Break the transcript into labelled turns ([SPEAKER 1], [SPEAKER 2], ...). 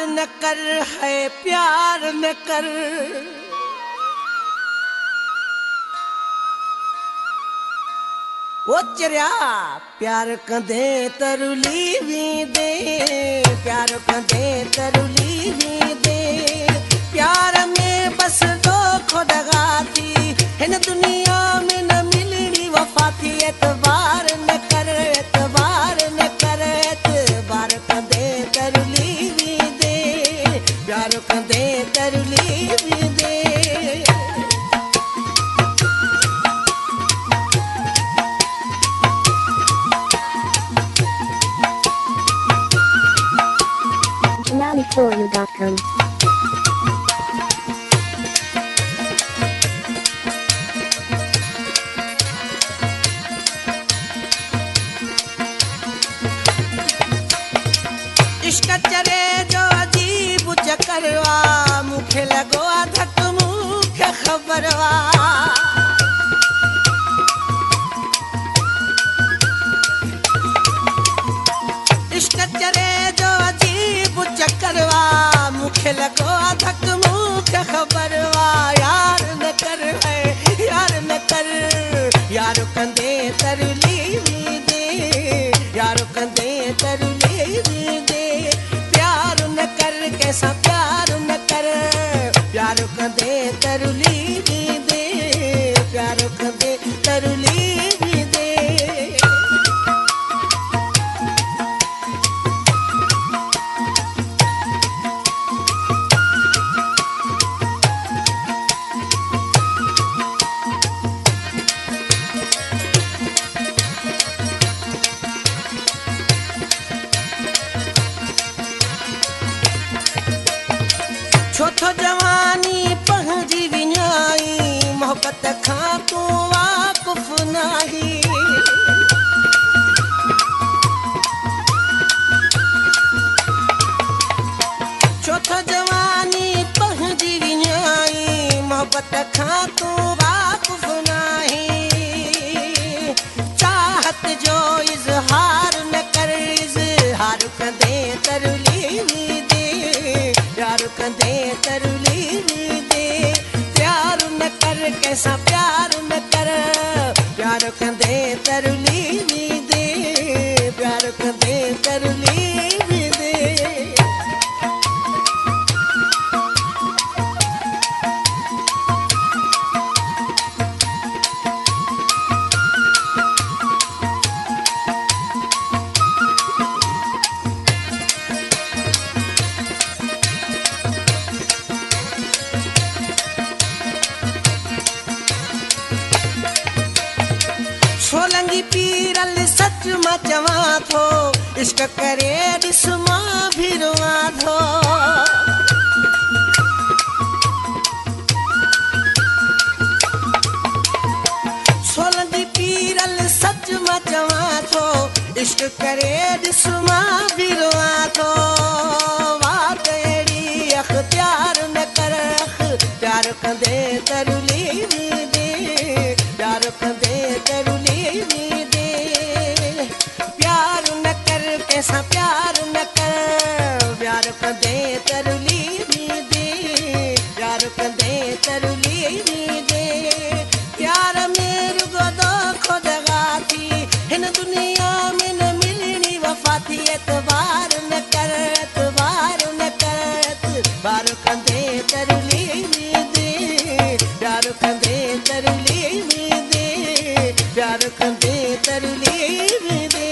[SPEAKER 1] न कर है प्यार न कर ओ चरिया प्यार कंदे तरुली भी दे प्यार कंदे तरुली भी दे प्यार में बस दो खुदगा थी इन दुनिया में न मिलनी वफा थी एतबार न कर एतबार न कर एतबार कंदे तरुली भी दे प्यार कंदे तरुली भी दे
[SPEAKER 2] Nowbefore.com.
[SPEAKER 1] इश्क चरे जो अजीब चकरवा मुखे लगो धक मुखे खबरवा इश्क चरे जो अजीब चकरवा मुखे लगो धक मुखे खबरवा यार न कर है यार न कर यार कंदे तरली भी दे यार कंदे तरली भी दे प्यार न कर कैसा प्यार न कर प्यार कंदे तरली भी दे प्यार कंदे तरली भी दे छोथो जवानी पहुंची विञाई मोहब्बत खां तूं वाक़ुफ़ नाही छोथो जवानी पहुंची विञाई मोहब्बत खां तूं वाक़ुफ़ नाही चाहत जो इज़हार न कर इज़हार कंदे तरली भी दे प्यार कंदे तरली भी दे प्यार न कर कैसा प्यार न कर प्यार कंदे तरली भी दे प्यार कंदे तरली भी दे सोलंगी पीरल सच मां चवां थो इश्क करे ॾिस मां भी रोवां थो सोलंगी पीरल सच मां चवां थो इश्क करे ॾिस मां भी रोवां थो वात अहिड़ी अख़्तियार न कर प्यार कंदे तरली भी दे प्यार कंदे तरली भी दे प्यार न कर कैसा प्यार न कर प्यार कंदे तरली भी दे प्यार कंदे तरली भी दे प्यार में रुगो दो खुदगा थी हिन दुनिया में न मिलनी वफा थी एतबार न कर एतबार न कर एतबार कंदे तरली भी दे प्यार कंदे तरली भी दे प्यार कंदे तरली भी दे